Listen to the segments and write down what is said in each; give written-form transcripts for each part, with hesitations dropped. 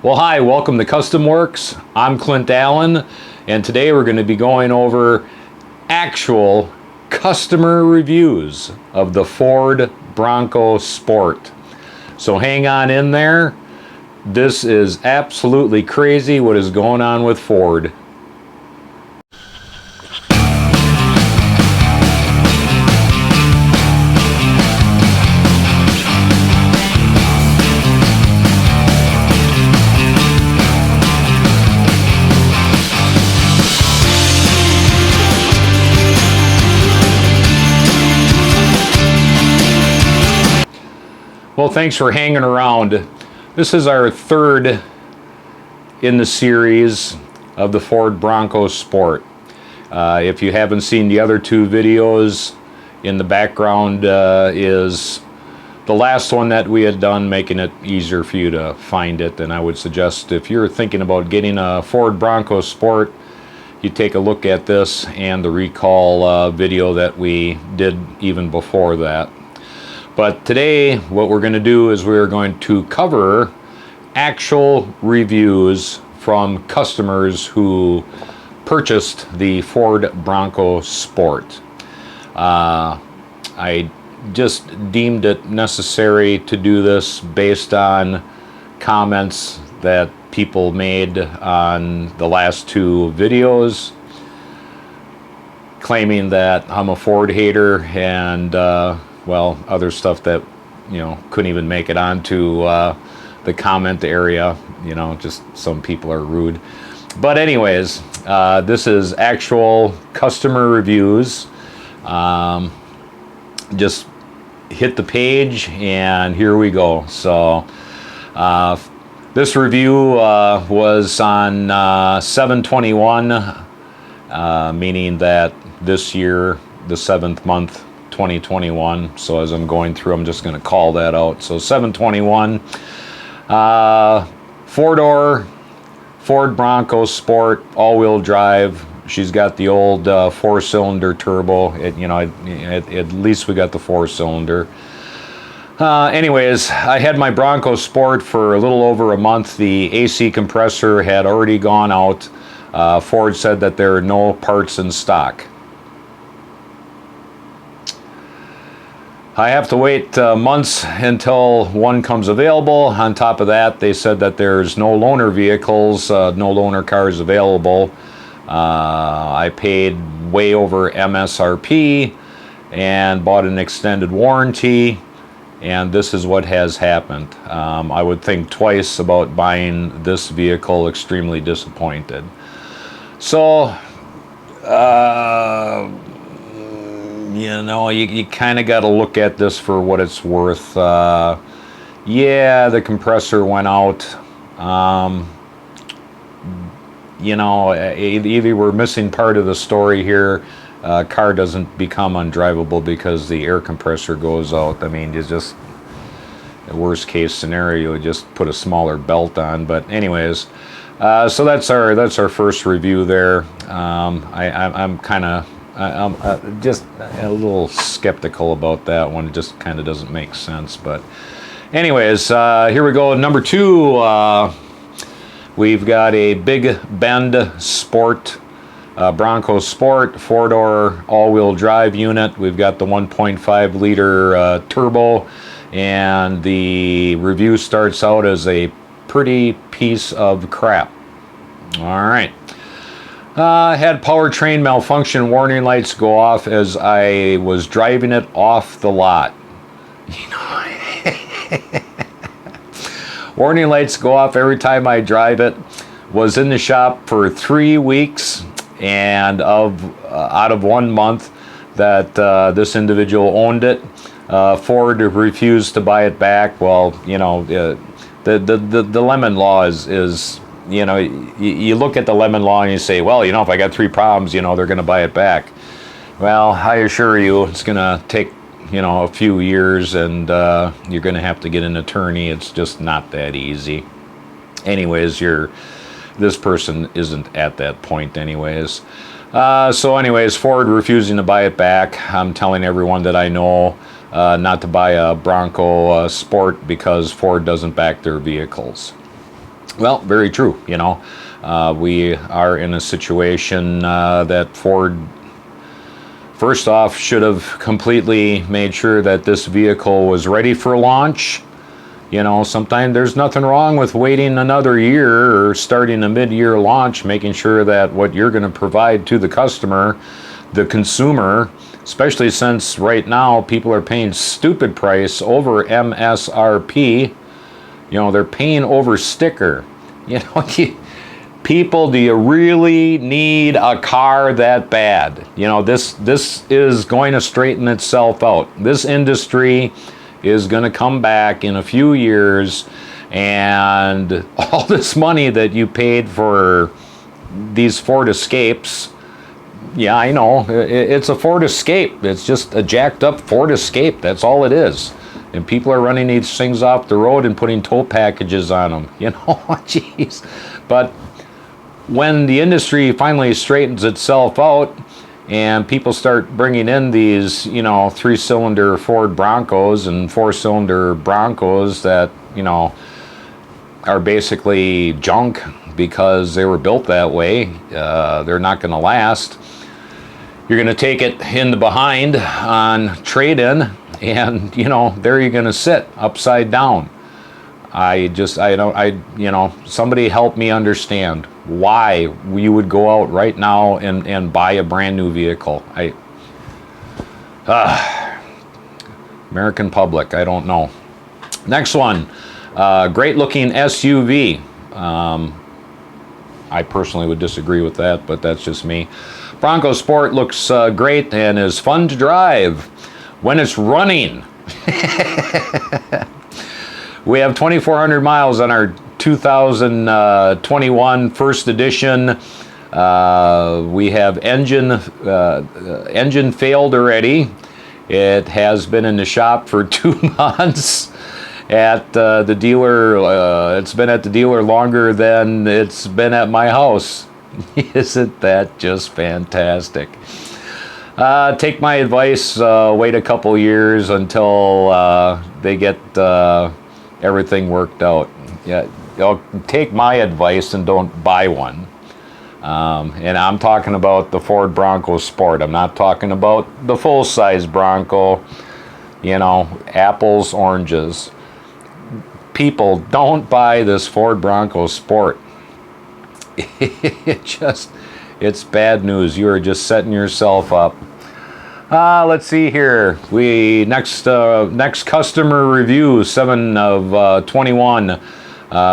Well, hi, welcome to Custom Works. I'm Clint Allen, and today we're going to be going over actual customer reviews of the Ford Bronco Sport. So hang on in there. This is absolutely crazy what is going on with Ford. Well, thanks for hanging around. This is our third in the series of the Ford Bronco Sport. If you haven't seen the other two videos, in the background is the last one that we had done, making it easier for you to find it. And I would suggest if you're thinking about getting a Ford Bronco Sport, you take a look at this and the recall video that we did even before that. But today what we're going to do is we're going to cover actual reviews from customers who purchased the Ford Bronco Sport. I just deemed it necessary to do this based on comments that people made on the last two videos, claiming that I'm a Ford hater and well, other stuff that, you know, couldn't even make it onto the comment area. You know, just some people are rude. But anyways, this is actual customer reviews. Just hit the page and here we go. So this review was on 7/21, meaning that this year, the 7th month, 2021. So as I'm going through, I'm just going to call that out. So 7/21, four-door Ford Bronco Sport, all-wheel drive. She's got the old four-cylinder turbo. At least we got the four-cylinder. Anyways, I had my Bronco Sport for a little over a month. The AC compressor had already gone out. Ford said that there are no parts in stock. I have to wait months until one comes available. On top of that, they said that there's no loaner vehicles, no loaner cars available. I paid way over MSRP and bought an extended warranty, and this is what has happened. I would think twice about buying this vehicle. Extremely disappointed. So, you know, you kind of got to look at this for what it's worth. Yeah, the compressor went out. You know, either we're missing part of the story here. Car doesn't become undrivable because the air compressor goes out. I mean, it's just the worst case scenario. You just put a smaller belt on. But anyways, so that's our first review there. I'm just a little skeptical about that one. It just kind of doesn't make sense. But anyways, here we go. Number two, we've got a Big Bend Sport, Bronco Sport, four-door all-wheel drive unit. We've got the 1.5 liter turbo, and the review starts out as a pretty piece of crap. All right. Had powertrain malfunction warning lights go off as I was driving it off the lot. You know, warning lights go off every time I drive it. Was in the shop for 3 weeks, and out of 1 month that this individual owned it, Ford refused to buy it back. Well, you know, the lemon law is you know, you look at the lemon law and you say, well, you know, if I got 3 problems, you know, they're going to buy it back. Well, I assure you, it's going to take, you know, a few years, and you're going to have to get an attorney. It's just not that easy. Anyways, this person isn't at that point anyways. So anyways, Ford refusing to buy it back. I'm telling everyone that I know not to buy a Bronco Sport because Ford doesn't back their vehicles. Well, very true. You know, we are in a situation that Ford, first off, should have completely made sure that this vehicle was ready for launch. You know, sometimes there's nothing wrong with waiting another year or starting a mid-year launch, making sure that what you're going to provide to the customer, the consumer, especially since right now people are paying stupid price over MSRP. You know, they're paying over sticker. You know, people, do you really need a car that bad? You know, this is going to straighten itself out. This industry is going to come back in a few years, and all this money that you paid for these Ford Escapes, yeah, I know, it's a Ford Escape. It's just a jacked up Ford Escape. That's all it is. And people are running these things off the road and putting tow packages on them. You know, jeez. But when the industry finally straightens itself out and people start bringing in these, you know, 3-cylinder Ford Broncos and 4-cylinder Broncos that, you know, are basically junk because they were built that way, they're not going to last. You're going to take it in the behind on trade-in, and, you know, there you're going to sit upside down. You know, somebody help me understand why you would go out right now and buy a brand new vehicle. American public, I don't know. Next one, great looking SUV. I personally would disagree with that, but that's just me. Bronco Sport looks great and is fun to drive when it's running. We have 2,400 miles on our 2021 first edition. We have engine failed already. It has been in the shop for 2 months at the dealer. It's been at the dealer longer than it's been at my house. Isn't that just fantastic? Take my advice, wait a couple years until they get everything worked out. Yeah, take my advice and don't buy one. And I'm talking about the Ford Bronco Sport. I'm not talking about the full-size Bronco. You know, apples, oranges. People, don't buy this Ford Bronco Sport. It's bad news. You are just setting yourself up. Let's see here. Next customer review, 7 of 21.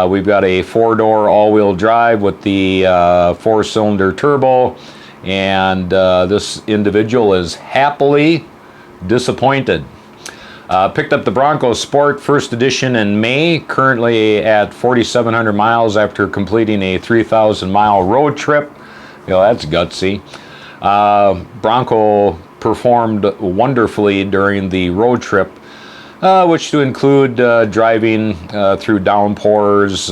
We've got a 4-door all-wheel drive with the 4-cylinder turbo, and this individual is happily disappointed. Picked up the Bronco Sport First Edition in May, currently at 4,700 miles after completing a 3,000-mile road trip. You know, that's gutsy. Bronco performed wonderfully during the road trip, which to include driving through downpours,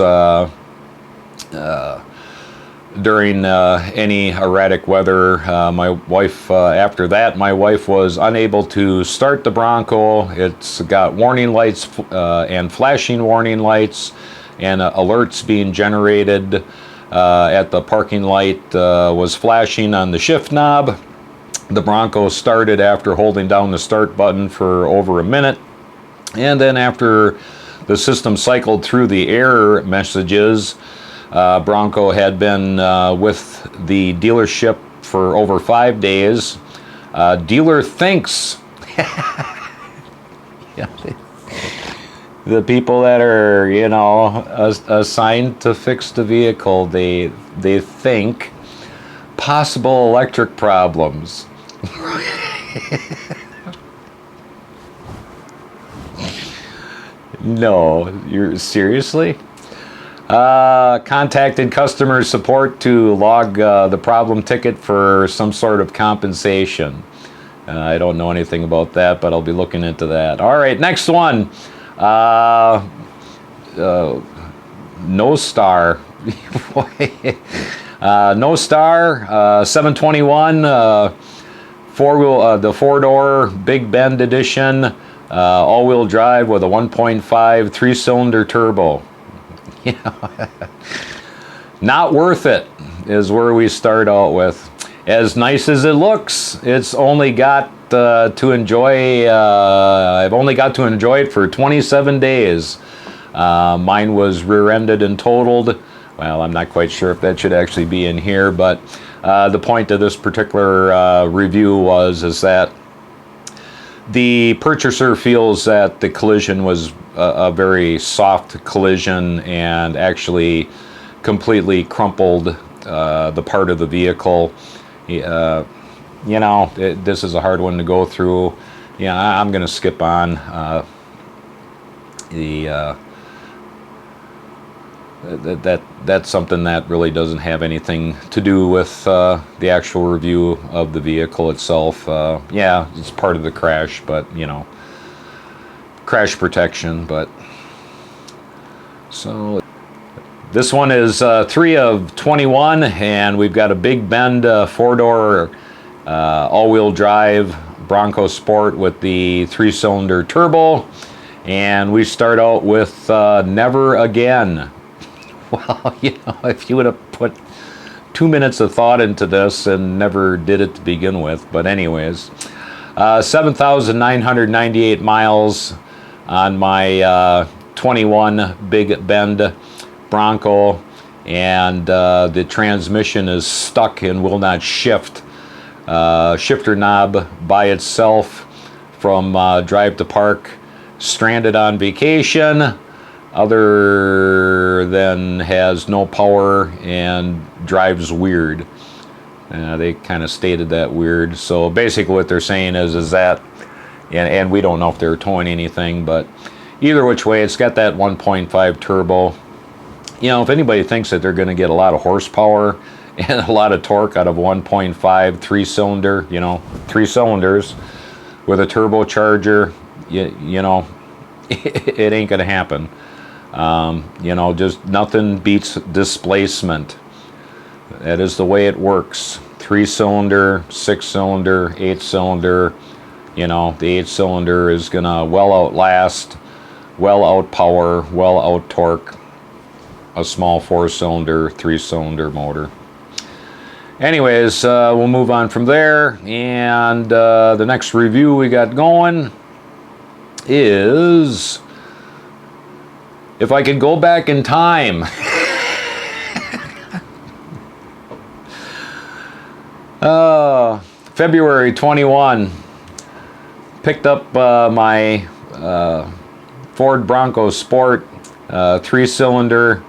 during any erratic weather. My wife, after that, my wife was unable to start the Bronco. It's got warning lights and flashing warning lights, and alerts being generated at the parking light was flashing on the shift knob. The Bronco started after holding down the start button for over a minute, and then after the system cycled through the error messages, Bronco had been with the dealership for over 5 days. Dealer thinks the people that are, you know, assigned to fix the vehicle, they think possible electric problems. No, you're seriously? Contacted customer support to log the problem ticket for some sort of compensation. I don't know anything about that, but I'll be looking into that. All right, next one. No Star. No Star, 721, the 4-door Big Bend edition, all-wheel drive with a 1.5 3-cylinder turbo. You know, Not worth it is where we start out with. As nice as it looks, it's only got to enjoy, I've only got to enjoy it for 27 days. Mine was rear-ended and totaled. Well, I'm not quite sure if that should actually be in here, but the point of this particular review is that the purchaser feels that the collision was a very soft collision and actually completely crumpled the part of the vehicle. You know, this is a hard one to go through. Yeah, I'm going to skip on that's something that really doesn't have anything to do with the actual review of the vehicle itself. Yeah, it's part of the crash, but you know, crash protection. But so this one is 3 of 21, and we've got a Big Bend 4-door all-wheel drive Bronco Sport with the 3-cylinder turbo, and we start out with Never Again. Well, you know, if you would have put 2 minutes of thought into this and never did it to begin with. But anyways, 7,998 miles on my 21 Big Bend Bronco, and the transmission is stuck and will not shift. Shifter knob by itself from drive to park, stranded on vacation, other than has no power and drives weird. They kind of stated that weird. So basically what they're saying is that, and we don't know if they're towing anything, but either which way, it's got that 1.5 turbo. You know, if anybody thinks that they're going to get a lot of horsepower and a lot of torque out of 1.5 3-cylinder, you know, 3 cylinders with a turbocharger, you know, it ain't going to happen. You know, just nothing beats displacement. That is the way it works. 3-cylinder, 6-cylinder, 8-cylinder. You know, the 8-cylinder is going to well outlast, well outpower, well out torque a small 4-cylinder, 3-cylinder motor. Anyways, we'll move on from there, and the next review we got going is if I could go back in time. February 21, picked up my Ford Bronco Sport 3-cylinder,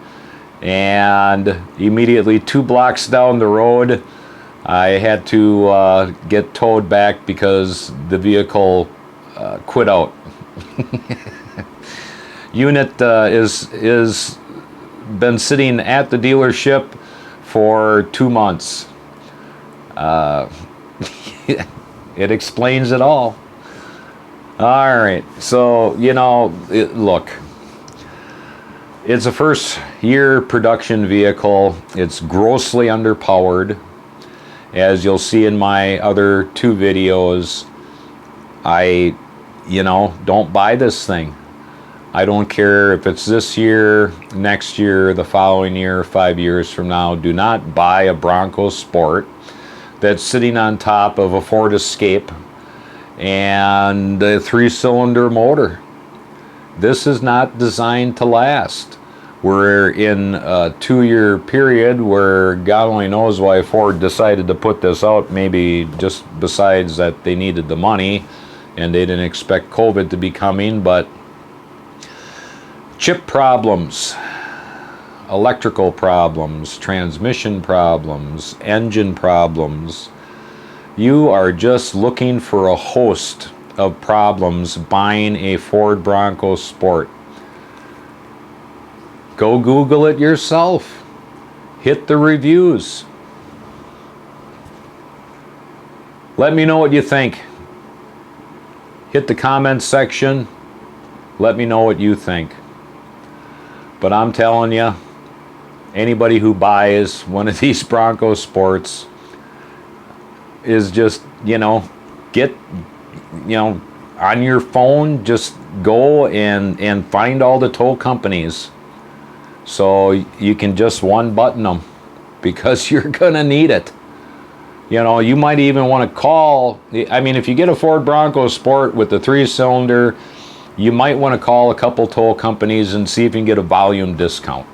and immediately 2 blocks down the road I had to get towed back because the vehicle quit out. Unit is been sitting at the dealership for 2 months. It explains it all. All right, so you know, look, it's a first-year production vehicle. It's grossly underpowered. As you'll see in my other 2 videos, you know, don't buy this thing. I don't care if it's this year, next year, the following year, 5 years from now. Do not buy a Bronco Sport that's sitting on top of a Ford Escape and a 3-cylinder motor. This is not designed to last. We're in a 2-year period where God only knows why Ford decided to put this out, maybe just besides that they needed the money and they didn't expect COVID to be coming, but chip problems, electrical problems, transmission problems, engine problems. You are just looking for a host of problems buying a Ford Bronco Sport. Go Google it yourself. Hit the reviews. Let me know what you think. Hit the comments section. Let me know what you think. But I'm telling you, anybody who buys one of these Bronco Sports is just, you know, get, you know, on your phone, just go and find all the tow companies. So you can just one button them because you're gonna need it. You know, you might even want to call, I mean, if you get a Ford Bronco Sport with the 3-cylinder, you might want to call a couple tow companies and see if you can get a volume discount.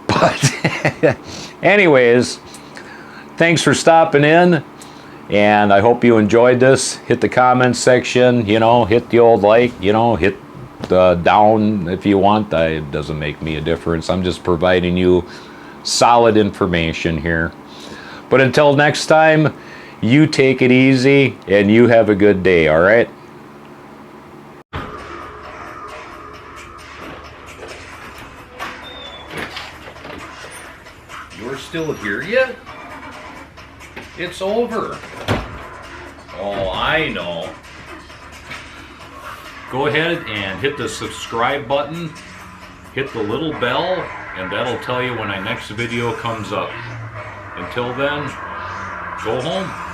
But anyways, thanks for stopping in, and I hope you enjoyed this. Hit the comments section, you know, hit the old like, you know, hit the down if you want. It doesn't make me a difference. I'm just providing you solid information here. But until next time, you take it easy and you have a good day, all right? You're still here yet? It's over. Oh, I know. Go ahead and hit the subscribe button, hit the little bell, and that'll tell you when our next video comes up. Until then, go home.